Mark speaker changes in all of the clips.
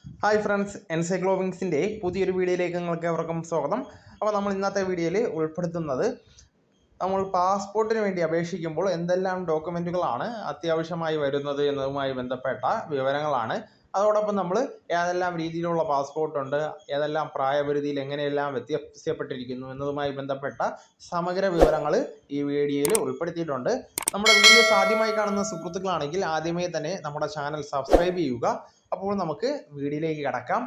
Speaker 1: Hi friends, എൻസൈക്ലോവിങ്സിൻ്റെ പുതിയൊരു വീഡിയോയിലേക്ക് നിങ്ങൾക്ക് എവർക്കും സ്വാഗതം. അപ്പോൾ നമ്മൾ ഇന്നത്തെ വീഡിയോയിൽ ഉൾപ്പെടുത്തുന്നത് നമ്മൾ പാസ്പോർട്ടിന് വേണ്ടി അപേക്ഷിക്കുമ്പോൾ എന്തെല്ലാം ഡോക്യുമെൻറ്റുകളാണ് അത്യാവശ്യമായി വരുന്നത് എന്നതുമായി ബന്ധപ്പെട്ട വിവരങ്ങളാണ്. അതോടൊപ്പം നമ്മൾ ഏതെല്ലാം രീതിയിലുള്ള പാസ്പോർട്ടുണ്ട്, ഏതെല്ലാം പ്രായപരിധിയിൽ എങ്ങനെയെല്ലാം വ്യത്യാസപ്പെട്ടിരിക്കുന്നു എന്നതുമായി ബന്ധപ്പെട്ട സമഗ്ര വിവരങ്ങൾ ഈ വീഡിയോയിൽ ഉൾപ്പെടുത്തിയിട്ടുണ്ട്. നമ്മുടെ വീഡിയോസ് ആദ്യമായി കാണുന്ന സുഹൃത്തുക്കളാണെങ്കിൽ ആദ്യമേ തന്നെ നമ്മുടെ ചാനൽ സബ്സ്ക്രൈബ് ചെയ്യുക. അപ്പോൾ നമുക്ക് വീഡിയോയിലേക്ക് കടക്കാം.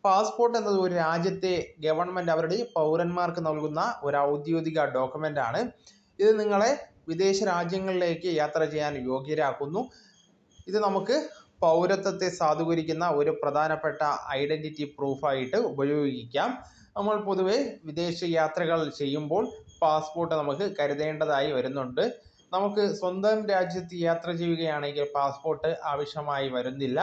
Speaker 1: പാസ്പോർട്ട് എന്നത് ഒരു രാജ്യത്തെ ഗവൺമെൻറ് അവരുടെ പൗരന്മാർക്ക് നൽകുന്ന ഒരു ഔദ്യോഗിക ഡോക്യുമെൻ്റ് ആണ്. ഇത് നിങ്ങളെ വിദേശ രാജ്യങ്ങളിലേക്ക് യാത്ര ചെയ്യാൻ യോഗ്യരാക്കുന്നു. ഇത് നമുക്ക് പൗരത്വത്തെ സാധൂകരിക്കുന്ന ഒരു പ്രധാനപ്പെട്ട ഐഡൻറ്റിറ്റി പ്രൂഫായിട്ട് ഉപയോഗിക്കാം. നമ്മൾ പൊതുവെ വിദേശ യാത്രകൾ ചെയ്യുമ്പോൾ പാസ്പോർട്ട് നമുക്ക് കരുതേണ്ടതായി വരുന്നുണ്ട്. നമുക്ക് സ്വന്തം രാജ്യത്ത് യാത്ര ചെയ്യുകയാണെങ്കിൽ പാസ്പോർട്ട് ആവശ്യമായി വരുന്നില്ല.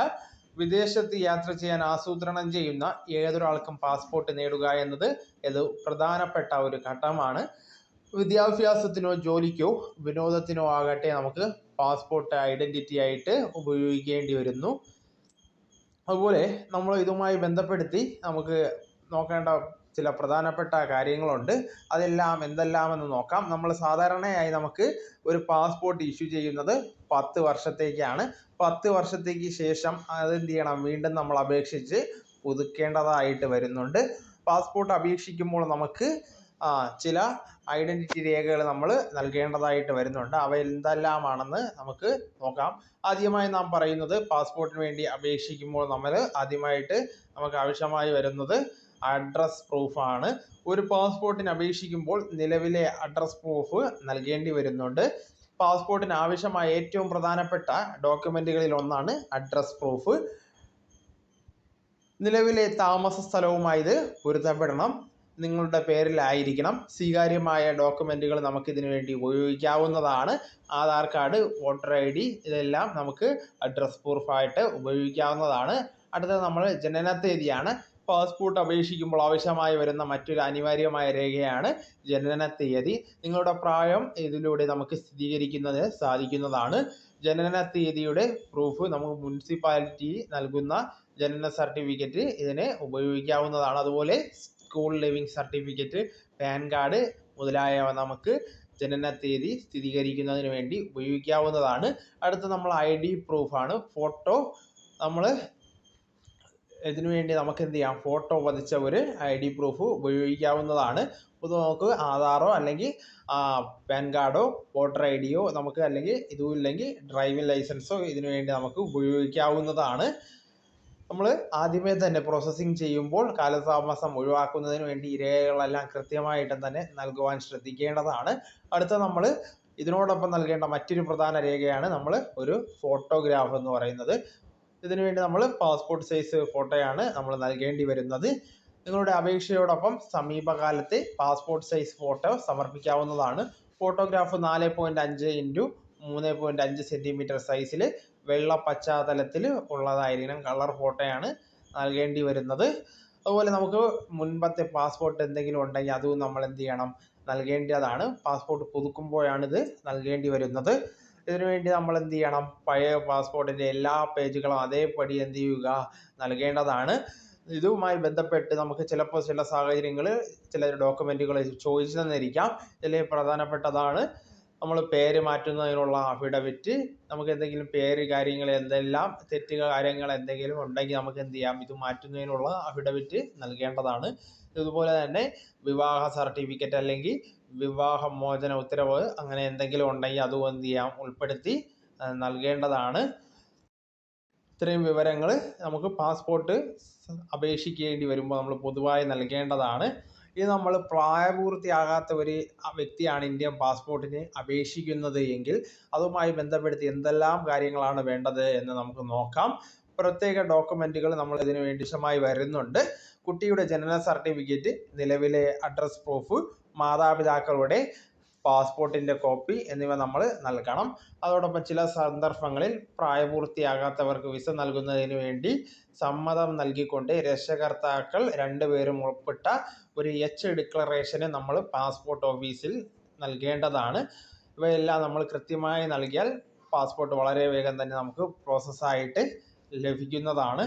Speaker 1: വിദേശത്ത് യാത്ര ചെയ്യാൻ ആസൂത്രണം ചെയ്യുന്ന ഏതൊരാൾക്കും പാസ്പോർട്ട് നേടുക എന്നത് ഇത് പ്രധാനപ്പെട്ട ഒരു ഘട്ടമാണ്. വിദ്യാഭ്യാസത്തിനോ ജോലിക്കോ വിനോദത്തിനോ ആകട്ടെ നമുക്ക് പാസ്പോർട്ട് ഐഡൻറ്റിറ്റി ആയിട്ട് ഉപയോഗിക്കേണ്ടി വരുന്നു. അതുപോലെ നമ്മൾ ഇതുമായി ബന്ധപ്പെടുത്തി നമുക്ക് നോക്കേണ്ട ചില പ്രധാനപ്പെട്ട കാര്യങ്ങളുണ്ട്. അതെല്ലാം എന്തെല്ലാമെന്ന് നോക്കാം. നമ്മൾ സാധാരണയായി നമുക്ക് ഒരു പാസ്പോർട്ട് ഇഷ്യൂ ചെയ്യുന്നത് 10 വർഷത്തേക്കാണ്. 10 വർഷത്തേക്ക് ശേഷം അതെന്ത് ചെയ്യണം, വീണ്ടും നമ്മൾ അപേക്ഷിച്ച് പുതുക്കേണ്ടതായിട്ട് വരുന്നുണ്ട്. പാസ്പോർട്ട് അപേക്ഷിക്കുമ്പോൾ നമുക്ക് ചില ഐഡൻറ്റിറ്റി രേഖകൾ നമ്മൾ നൽകേണ്ടതായിട്ട് വരുന്നുണ്ട്. അവ എന്തെല്ലാമാണെന്ന് നമുക്ക് നോക്കാം. ആദ്യമായി നാം പറയുന്നത് പാസ്പോർട്ടിന് വേണ്ടി അപേക്ഷിക്കുമ്പോൾ ആദ്യമായിട്ട് നമുക്ക് ആവശ്യമായി വരുന്നത് അഡ്രസ് പ്രൂഫാണ്. ഒരു പാസ്പോർട്ടിന് അപേക്ഷിക്കുമ്പോൾ നിലവിലെ അഡ്രസ് പ്രൂഫ് നൽകേണ്ടി വരുന്നുണ്ട്. പാസ്പോർട്ടിന് ആവശ്യമായ ഏറ്റവും പ്രധാനപ്പെട്ട ഡോക്യുമെൻറ്റുകളിൽ ഒന്നാണ് അഡ്രസ് പ്രൂഫ്. നിലവിലെ താമസ സ്ഥലവുമായി ഇത് പൊരുത്തപ്പെടണം. നിങ്ങളുടെ പേരിലായിരിക്കണം. സ്വീകാര്യമായ ഡോക്യുമെൻറ്റുകൾ നമുക്കിതിനു വേണ്ടി ഉപയോഗിക്കാവുന്നതാണ്. ആധാർ കാർഡ്, വോട്ടർ ID ഇതെല്ലാം നമുക്ക് അഡ്രസ് പ്രൂഫായിട്ട് ഉപയോഗിക്കാവുന്നതാണ്. അടുത്തത് നമ്മൾ ജനനത്തീയതിയാണ്. പാസ്പോർട്ട് അപേക്ഷിക്കുമ്പോൾ ആവശ്യമായി വരുന്ന മറ്റൊരു അനിവാര്യമായ രേഖയാണ് ജനനത്തീയതി. നിങ്ങളുടെ പ്രായം ഇതിലൂടെ നമുക്ക് സ്ഥിരീകരിക്കുന്നതിന് സാധിക്കുന്നതാണ്. ജനനത്തീയതിയുടെ പ്രൂഫ് നമുക്ക് മുനിസിപ്പാലിറ്റി നൽകുന്ന ജനന സർട്ടിഫിക്കറ്റ് ഇതിന് ഉപയോഗിക്കാവുന്നതാണ്. അതുപോലെ school living certificate, pan card മുതലായവ നമുക്ക് ജനനത്തീയതി സ്ഥിരീകരിക്കുന്നതിന് വേണ്ടി ഉപയോഗിക്കാവുന്നതാണ്. അടുത്ത നമ്മൾ ID പ്രൂഫാണ്. ഫോട്ടോ നമ്മൾ ഇതിനു വേണ്ടി നമുക്ക് എന്ത് ചെയ്യാം, ഫോട്ടോ പതിച്ച ഒരു ID പ്രൂഫ് ഉപയോഗിക്കാവുന്നതാണ്. അപ്പോൾ നമുക്ക് ആധാറോ അല്ലെങ്കിൽ പാൻ കാർഡോ വോട്ടർ IDയോ നമുക്ക്, അല്ലെങ്കിൽ ഇതും ഇല്ലെങ്കിൽ ഡ്രൈവിംഗ് ലൈസൻസോ ഇതിനു വേണ്ടി നമുക്ക് ഉപയോഗിക്കാവുന്നതാണ്. നമ്മൾ ആദ്യമേ തന്നെ പ്രോസസ്സിങ് ചെയ്യുമ്പോൾ കാലതാമസം ഒഴിവാക്കുന്നതിന് വേണ്ടി ഈ രേഖകളെല്ലാം കൃത്യമായിട്ട് തന്നെ നൽകുവാൻ ശ്രദ്ധിക്കേണ്ടതാണ്. അടുത്ത നമ്മൾ ഇതിനോടൊപ്പം നൽകേണ്ട മറ്റൊരു പ്രധാന രേഖയാണ് നമ്മൾ ഒരു ഫോട്ടോഗ്രാഫ് എന്ന് പറയുന്നത്. ഇതിനുവേണ്ടി നമ്മൾ പാസ്പോർട്ട് സൈസ് ഫോട്ടോയാണ് നമ്മൾ നൽകേണ്ടി വരുന്നത്. നിങ്ങളുടെ അപേക്ഷയോടൊപ്പം സമീപകാലത്തെ പാസ്പോർട്ട് സൈസ് ഫോട്ടോ സമർപ്പിക്കാവുന്നതാണ്. ഫോട്ടോഗ്രാഫ് 4.5 × 3.5 സെൻറ്റിമീറ്റർ സൈസിൽ വെള്ള പശ്ചാത്തലത്തിൽ ഉള്ളതായിരിക്കണം. കളർ ഫോട്ടോയാണ് നൽകേണ്ടി വരുന്നത്. അതുപോലെ നമുക്ക് മുൻപത്തെ പാസ്പോർട്ട് എന്തെങ്കിലും ഉണ്ടെങ്കിൽ അതും നമ്മൾ എന്ത് ചെയ്യണം, നൽകേണ്ടതാണ്. പാസ്പോർട്ട് പുതുക്കുമ്പോഴാണിത് നൽകേണ്ടി വരുന്നത്. ഇതിനുവേണ്ടി നമ്മൾ എന്ത് ചെയ്യണം, പഴയ പാസ്പോർട്ടിൻ്റെ എല്ലാ പേജുകളും അതേപടി എന്ത് ചെയ്യുക, നൽകേണ്ടതാണ്. ഇതുമായി ബന്ധപ്പെട്ട് നമുക്ക് ചിലപ്പോൾ ചില സാഹചര്യങ്ങളിൽ ചില ഡോക്യുമെൻറ്റുകൾ ചോദിച്ചു തന്നിരിക്കാം. ഇതിൽ പ്രധാനപ്പെട്ടതാണ് നമ്മൾ പേര് മാറ്റുന്നതിനുള്ള അഫിഡവിറ്റ്. നമുക്ക് എന്തെങ്കിലും പേര് കാര്യങ്ങൾ എന്തെല്ലാം തെറ്റ് കാര്യങ്ങൾ എന്തെങ്കിലും ഉണ്ടെങ്കിൽ നമുക്ക് എന്ത് ചെയ്യാം, ഇത് മാറ്റുന്നതിനുള്ള അഫിഡവിറ്റ് നൽകേണ്ടതാണ്. ഇതുപോലെ തന്നെ വിവാഹ സർട്ടിഫിക്കറ്റ് അല്ലെങ്കിൽ വിവാഹമോചന ഉത്തരവ് അങ്ങനെ എന്തെങ്കിലും ഉണ്ടെങ്കിൽ അതും എന്ത് ചെയ്യാം, ഉൾപ്പെടുത്തി നൽകേണ്ടതാണ്. ഇത്രയും വിവരങ്ങൾ നമുക്ക് പാസ്പോർട്ട് അപേക്ഷിക്കേണ്ടി വരുമ്പോൾ നമ്മൾ പൊതുവായി നൽകേണ്ടതാണ്. ഇത് നമ്മൾ പ്രായപൂർത്തിയാകാത്ത ഒരു വ്യക്തിയാണ് ഇന്ത്യൻ പാസ്പോർട്ടിന് അപേക്ഷിക്കുന്നത് എങ്കിൽ അതുമായി ബന്ധപ്പെടുത്തി എന്തെല്ലാം കാര്യങ്ങളാണ് വേണ്ടത് എന്ന് നമുക്ക് നോക്കാം. പ്രത്യേക ഡോക്യുമെൻറ്റുകൾ നമ്മൾ ഇതിനു വേണ്ടി ആവശ്യമായി വരുന്നുണ്ട്. കുട്ടിയുടെ ജനന സർട്ടിഫിക്കറ്റ്, നിലവിലെ അഡ്രസ് പ്രൂഫ്, മാതാപിതാക്കളുടെ പാസ്പോർട്ടിൻ്റെ കോപ്പി എന്നിവ നമ്മൾ നൽകണം. അതോടൊപ്പം ചില സന്ദർഭങ്ങളിൽ പ്രായപൂർത്തിയാകാത്തവർക്ക് വിസ നൽകുന്നതിന് വേണ്ടി സമ്മതം നൽകിക്കൊണ്ട് രക്ഷകർത്താക്കൾ 2 പേരും ഉൾപ്പെട്ട ഒരു ഡിക്ലറേഷന് നമ്മൾ പാസ്പോർട്ട് ഓഫീസിൽ നൽകേണ്ടതാണ്. ഇവയെല്ലാം നമ്മൾ കൃത്യമായി നൽകിയാൽ പാസ്പോർട്ട് വളരെ വേഗം തന്നെ നമുക്ക് പ്രോസസ്സായിട്ട് ലഭിക്കുന്നതാണ്.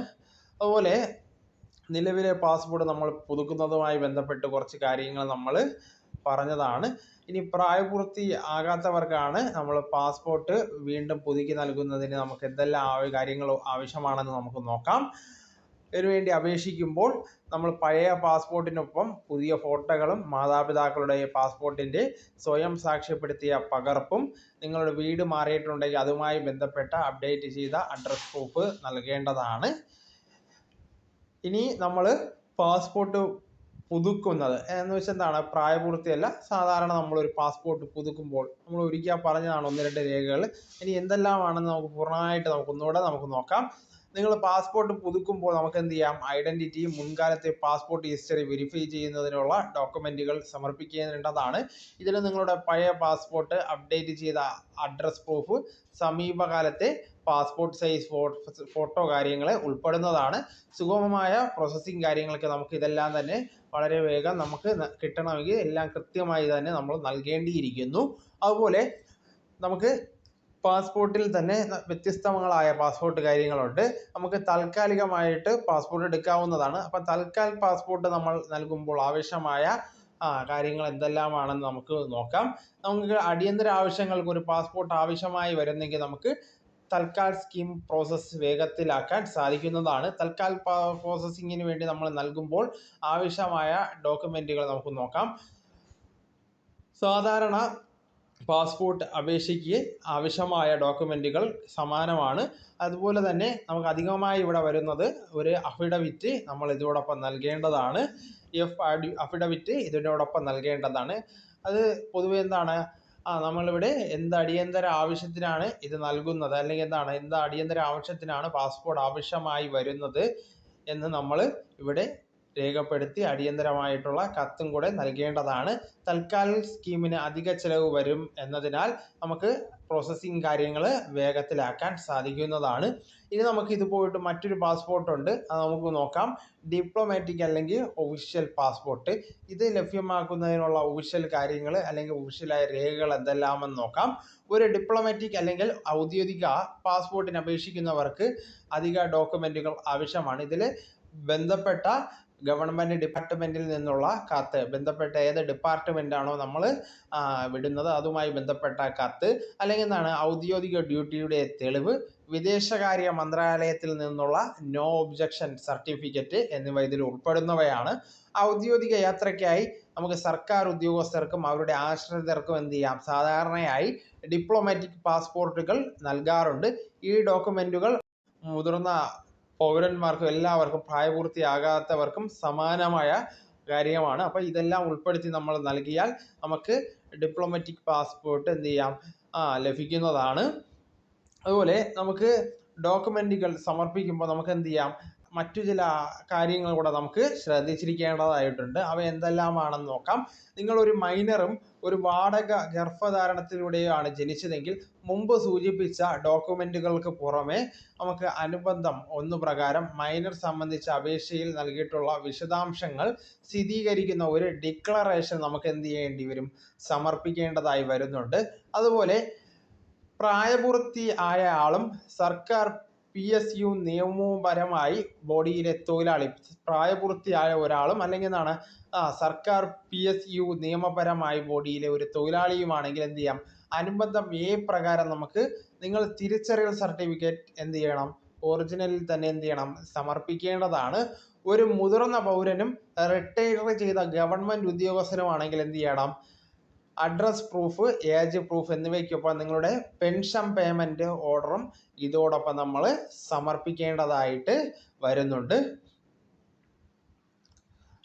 Speaker 1: അതുപോലെ നിലവിലെ പാസ്പോർട്ട് നമ്മൾ പുതുക്കുന്നതുമായി ബന്ധപ്പെട്ട് കുറച്ച് കാര്യങ്ങൾ നമ്മൾ പറഞ്ഞതാണ്. ഇനി പ്രായപൂർത്തി ആകാത്തവർക്കാണ് നമ്മൾ പാസ്പോർട്ട് വീണ്ടും പുതുക്കി നൽകുന്നതിന് നമുക്ക് എന്തെല്ലാം കാര്യങ്ങൾ ആവശ്യമാണെന്ന് നമുക്ക് നോക്കാം. ഇതിനുവേണ്ടി അപേക്ഷിക്കുമ്പോൾ നമ്മൾ പഴയ പാസ്പോർട്ടിനൊപ്പം പുതിയ ഫോട്ടോകളും മാതാപിതാക്കളുടെ പാസ്പോർട്ടിൻ്റെ സ്വയം സാക്ഷ്യപ്പെടുത്തിയ പകർപ്പും നിങ്ങളുടെ വീട് മാറിയിട്ടുണ്ടെങ്കിൽ അതുമായി ബന്ധപ്പെട്ട അപ്ഡേറ്റ് ചെയ്ത അഡ്രസ് പ്രൂഫ് നൽകേണ്ടതാണ്. ഇനി നമ്മൾ പാസ്പോർട്ട് പുതുക്കുന്നത് എന്ന് വെച്ചാൽ എന്താണ്, പ്രായപൂർത്തിയല്ല, സാധാരണ നമ്മളൊരു പാസ്പോർട്ട് പുതുക്കുമ്പോൾ നമ്മൾ ഒരിക്കൽ പറഞ്ഞതാണ് 1-2 രേഖകൾ. ഇനി എന്തെല്ലാമാണെന്ന് നമുക്ക് പൂർണ്ണമായിട്ട് ഒന്നുകൂടെ നോക്കാം. നിങ്ങൾ പാസ്പോർട്ട് പുതുക്കുമ്പോൾ നമുക്ക് എന്ത് ചെയ്യാം, ഐഡന്റിറ്റി, മുൻകാലത്തെ പാസ്പോർട്ട് ഹിസ്റ്ററി വെരിഫൈ ചെയ്യുന്നതിനുള്ള ഡോക്യുമെന്റുകൾ സമർപ്പിക്കേണ്ടതാണ്. ഇതിൽ നിങ്ങളുടെ പഴയ പാസ്പോർട്ട്, അപ്ഡേറ്റ് ചെയ്ത അഡ്രസ് പ്രൂഫ്, സമീപകാലത്തെ പാസ്പോർട്ട് സൈസ് ഫോട്ടോ കാര്യങ്ങളെ ഉൾപ്പെടുന്നതാണ്. സുഗമമായ പ്രോസസ്സിങ് കാര്യങ്ങൾക്ക് നമുക്ക് ഇതെല്ലാം തന്നെ വളരെ വേഗം നമുക്ക് കിട്ടണമെങ്കിൽ എല്ലാം കൃത്യമായി തന്നെ നമ്മൾ നൽകേണ്ടിയിരിക്കുന്നു. അതുപോലെ നമുക്ക് പാസ്പോർട്ടിൽ തന്നെ വ്യത്യസ്തങ്ങളായ പാസ്പോർട്ട് കാര്യങ്ങളുണ്ട്. നമുക്ക് താൽക്കാലികമായിട്ട് പാസ്പോർട്ട് എടുക്കാവുന്നതാണ്. അപ്പം തൽക്കാൽ പാസ്പോർട്ട് നമ്മൾ നൽകുമ്പോൾ ആവശ്യമായ കാര്യങ്ങൾ എന്തെല്ലാമാണെന്ന് നമുക്ക് നോക്കാം. നമുക്ക് അടിയന്തര ആവശ്യങ്ങൾക്ക് ഒരു പാസ്പോർട്ട് ആവശ്യമായി വരുന്നെങ്കിൽ നമുക്ക് തൽക്കാൽ സ്കീം പ്രോസസ്സ് വേഗത്തിലാക്കാൻ സാധിക്കുന്നതാണ്. തൽക്കാൽ പ്രോസസ്സിങ്ങിന് വേണ്ടി നമ്മൾ നൽകുമ്പോൾ ആവശ്യമായ ഡോക്യുമെന്റുകൾ നമുക്ക് നോക്കാം. സാധാരണ പാസ്പോർട്ട് അപേക്ഷയ്ക്ക് ആവശ്യമായ ഡോക്യുമെന്റുകൾ സമാനമാണ്. അതുപോലെ തന്നെ നമുക്ക് അധികമായി ഇവിടെ വരുന്നത് ഒരു അഫിഡവിറ്റ് നമ്മൾ ഇതോടൊപ്പം നൽകേണ്ടതാണ്. അഫിഡവിറ്റ് ഇതിനോടൊപ്പം നൽകേണ്ടതാണ്. അത് പൊതുവെ എന്താണ്, നമ്മളിവിടെ എന്ത് അടിയന്തര ആവശ്യത്തിനാണ് ഇത് നൽകുന്നത്, അല്ലെങ്കിൽ എന്ത് അടിയന്തര ആവശ്യത്തിനാണ് പാസ്പോർട്ട് ആവശ്യമായി വരുന്നത് എന്ന് നമ്മൾ ഇവിടെ രേഖപ്പെടുത്തി അടിയന്തരമായിട്ടുള്ള കത്തും കൂടെ നൽകേണ്ടതാണ്. തൽക്കാൽ സ്കീമിന് അധിക ചെലവ് വരും എന്നതിനാൽ നമുക്ക് പ്രോസസ്സിങ് കാര്യങ്ങൾ വേഗത്തിലാക്കാൻ സാധിക്കുന്നതാണ്. ഇനി നമുക്ക് ഇത് പോയിട്ട് മറ്റൊരു പാസ്പോർട്ട് ഉണ്ട്, അത് നമുക്ക് നോക്കാം. ഡിപ്ലോമാറ്റിക് അല്ലെങ്കിൽ ഒഫീഷ്യൽ പാസ്പോർട്ട്. ഇത് ലഭ്യമാക്കുന്നതിനുള്ള ഒഫീഷ്യൽ കാര്യങ്ങൾ അല്ലെങ്കിൽ ഒഫീഷ്യലായ രേഖകൾ എന്തെല്ലാമെന്ന് നോക്കാം. ഒരു ഡിപ്ലോമാറ്റിക് അല്ലെങ്കിൽ ഔദ്യോഗിക പാസ്പോർട്ടിന് അപേക്ഷിക്കുന്നവർക്ക് അധിക ഡോക്യുമെന്റുകൾ ആവശ്യമാണ്. ഇതിൽ ബന്ധപ്പെട്ട ഗവൺമെൻറ് ഡിപ്പാർട്ട്മെൻറ്റിൽ നിന്നുള്ള കത്ത്, ബന്ധപ്പെട്ട ഏത് ഡിപ്പാർട്ട്മെൻറ്റാണോ നമ്മൾ വിടുന്നത് അതുമായി ബന്ധപ്പെട്ട കത്ത്, അല്ലെങ്കിൽ ഔദ്യോഗിക ഡ്യൂട്ടിയുടെ തെളിവ്, വിദേശകാര്യ മന്ത്രാലയത്തിൽ നിന്നുള്ള നോ ഒബ്ജക്ഷൻ സർട്ടിഫിക്കറ്റ് എന്നിവ ഇതിൽ ഉൾപ്പെടുന്നവയാണ്. ഔദ്യോഗിക യാത്രയ്ക്കായി നമുക്ക് സർക്കാർ ഉദ്യോഗസ്ഥർക്കും അവരുടെ ആശ്രിതർക്കും എന്ത് ചെയ്യാം, സാധാരണയായി ഡിപ്ലോമാറ്റിക് പാസ്പോർട്ടുകൾ നൽകാറുണ്ട്. ഈ ഡോക്യുമെന്റുകൾ മുതിർന്ന പൗരന്മാർക്കും എല്ലാവർക്കും പ്രായപൂർത്തിയാകാത്തവർക്കും സമാനമായ കാര്യമാണ്. അപ്പോൾ ഇതെല്ലാം ഉൾപ്പെടുത്തി നമ്മൾ നൽകിയാൽ നമുക്ക് ഡിപ്ലോമാറ്റിക് പാസ്പോർട്ട് എന്ത് ചെയ്യാം, ലഭിക്കുന്നതാണ്. അതുപോലെ നമുക്ക് ഡോക്യുമെന്റുകൾ സമർപ്പിക്കുമ്പോൾ നമുക്ക് എന്ത് ചെയ്യാം, മറ്റു ചില കാര്യങ്ങൾ കൂടെ നമുക്ക് ശ്രദ്ധിച്ചിരിക്കേണ്ടതായിട്ടുണ്ട്. അവ എന്തെല്ലാമാണെന്ന് നോക്കാം. നിങ്ങളൊരു മൈനറും ഒരു വാടക ഗർഭധാരണത്തിലൂടെയാണ് ജനിച്ചതെങ്കിൽ മുമ്പ് സൂചിപ്പിച്ച ഡോക്യുമെന്റുകൾക്ക് പുറമെ നമുക്ക് അനുബന്ധം 1 പ്രകാരം മൈനർ സംബന്ധിച്ച അപേക്ഷയിൽ നൽകിയിട്ടുള്ള വിശദാംശങ്ങൾ സ്ഥിരീകരിക്കുന്ന ഒരു ഡിക്ലറേഷൻ നമുക്ക് എന്ത് ചെയ്യേണ്ടി വരും, സമർപ്പിക്കേണ്ടതായി വരുന്നുണ്ട്. അതുപോലെ പ്രായപൂർത്തി ആയ ആളും സർക്കാർ PSU നിയമപരമായി ബോഡിയിലെ തൊഴിലാളി, പ്രായപൂർത്തിയായ ഒരാളും അല്ലെങ്കിൽ സർക്കാർ PSU നിയമപരമായി ബോഡിയിലെ ഒരു തൊഴിലാളിയുമാണെങ്കിൽ എന്ത് ചെയ്യാം, അനുബന്ധം A പ്രകാരം നമുക്ക് നിങ്ങൾ തിരിച്ചറിയൽ സർട്ടിഫിക്കറ്റ് എന്ത് ചെയ്യണം, ഒറിജിനലിൽ തന്നെ എന്ത് ചെയ്യണം, സമർപ്പിക്കേണ്ടതാണ്. ഒരു മുതിർന്ന പൗരനും റിട്ടയർ ചെയ്ത ഗവൺമെന്റ് ഉദ്യോഗസ്ഥനുമാണെങ്കിൽ എന്ത് ചെയ്യണം, അഡ്രസ് പ്രൂഫ്, ഏജ് പ്രൂഫ് എന്നിവയ്ക്കൊപ്പം നിങ്ങളുടെ പെൻഷൻ പേയ്മെന്റ് ഓർഡറും ഇതോടൊപ്പം നമ്മൾ സമർപ്പിക്കേണ്ടതായിട്ട് വരുന്നുണ്ട്.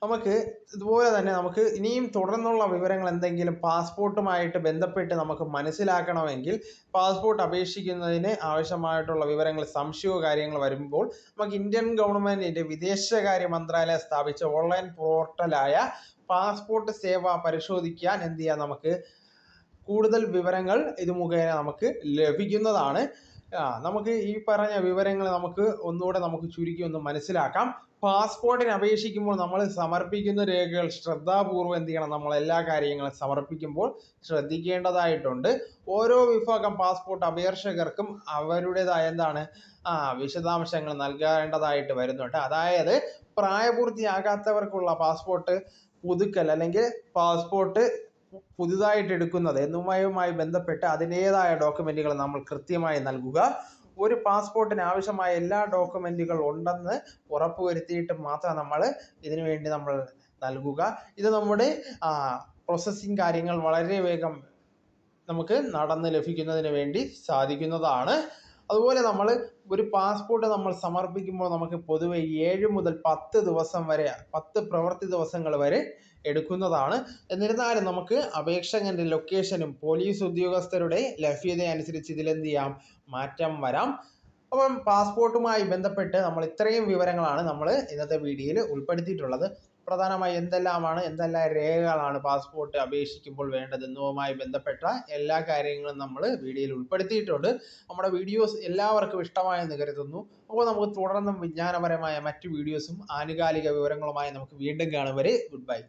Speaker 1: നമുക്ക് ഇതുപോലെ തന്നെ നമുക്ക് ഇനിയും തുടർന്നുള്ള വിവരങ്ങൾ എന്തെങ്കിലും പാസ്പോർട്ടുമായിട്ട് ബന്ധപ്പെട്ട് നമുക്ക് മനസ്സിലാക്കണമെങ്കിൽ പാസ്പോർട്ട് അപേക്ഷിക്കുന്നതിന് ആവശ്യമായിട്ടുള്ള വിവരങ്ങൾ, സംശയമോ കാര്യങ്ങൾ വരുമ്പോൾ നമുക്ക് ഇന്ത്യൻ ഗവൺമെന്റിന്റെ വിദേശകാര്യ മന്ത്രാലയം സ്ഥാപിച്ച ഓൺലൈൻ പോർട്ടലായ പാസ്പോർട്ട് സേവ പരിശോധിക്കാൻ എന്ത് ചെയ്യാം, നമുക്ക് കൂടുതൽ വിവരങ്ങൾ ഇത് മുഖേന നമുക്ക് ലഭിക്കുന്നതാണ്. നമുക്ക് ഈ പറഞ്ഞ വിവരങ്ങൾ നമുക്ക് ഒന്നുകൂടെ നമുക്ക് ചുരുക്കി ഒന്ന് മനസ്സിലാക്കാം. പാസ്പോർട്ടിന് അപേക്ഷിക്കുമ്പോൾ നമ്മൾ സമർപ്പിക്കുന്ന രേഖകൾ ശ്രദ്ധാപൂർവം എന്ത് ചെയ്യണം, നമ്മൾ എല്ലാ കാര്യങ്ങളും സമർപ്പിക്കുമ്പോൾ ശ്രദ്ധിക്കേണ്ടതായിട്ടുണ്ട്. ഓരോ വിഭാഗം പാസ്പോർട്ട് അപേക്ഷകർക്കും അവരുടേതായ എന്താണ് വിശദാംശങ്ങൾ നൽകേണ്ടതായിട്ട് വരുന്നുണ്ട്. അതായത് പ്രായപൂർത്തിയാകാത്തവർക്കുള്ള പാസ്പോർട്ട് പുതുക്കൽ അല്ലെങ്കിൽ പാസ്പോർട്ട് പുതുതായിട്ട് എടുക്കുന്നത് എന്നിവയുമായി ബന്ധപ്പെട്ട് അതിൻ്റെതായ ഡോക്യുമെന്റുകൾ നമ്മൾ കൃത്യമായി നൽകുക. ഒരു പാസ്പോർട്ടിന് ആവശ്യമായ എല്ലാ ഡോക്യുമെന്റുകൾ ഉണ്ടെന്ന് ഉറപ്പുവരുത്തിയിട്ട് മാത്രം നമ്മൾ ഇതിനു വേണ്ടി നമ്മൾ നൽകുക. ഇത് നമ്മുടെ പ്രോസസ്സിങ് കാര്യങ്ങൾ വളരെ വേഗം നമുക്ക് നടന്ന് ലഭിക്കുന്നതിന് വേണ്ടി സാധിക്കുന്നതാണ്. അതുപോലെ നമ്മൾ ഒരു പാസ്പോർട്ട് നമ്മൾ സമർപ്പിക്കുമ്പോൾ നമുക്ക് പൊതുവെ 7 മുതൽ 10 ദിവസം വരെ 10 പ്രവൃത്തി ദിവസങ്ങൾ വരെ എടുക്കുന്നതാണ്. എന്നിരുന്നാലും നമുക്ക് അപേക്ഷകന്റെ ലൊക്കേഷനും പോലീസ് ഉദ്യോഗസ്ഥരുടെ ലഭ്യത അനുസരിച്ച് ഇതിലെന്ത് ചെയ്യാം, മാറ്റം വരാം. അപ്പം പാസ്പോർട്ടുമായി ബന്ധപ്പെട്ട് നമ്മൾ ഇത്രയും വിവരങ്ങളാണ് നമ്മൾ ഇന്നത്തെ വീഡിയോയിൽ ഉൾപ്പെടുത്തിയിട്ടുള്ളത്. പ്രധാനമായി എന്തെല്ലാം രേഖകളാണ് പാസ്പോർട്ട് അപേക്ഷിക്കുമ്പോൾ വേണ്ടതെന്നുമായി ബന്ധപ്പെട്ട എല്ലാ കാര്യങ്ങളും നമ്മൾ വീഡിയോയിൽ ഉൾപ്പെടുത്തിയിട്ടുണ്ട്. നമ്മുടെ വീഡിയോസ് എല്ലാവർക്കും ഇഷ്ടമായെന്ന് കരുതുന്നു. അപ്പോൾ നമുക്ക് തുടർന്നും വിജ്ഞാനപരമായ മറ്റു വീഡിയോസും ആനുകാലിക വിവരങ്ങളുമായി നമുക്ക് വീണ്ടും കാണും വരെ ഗുഡ് ബൈ.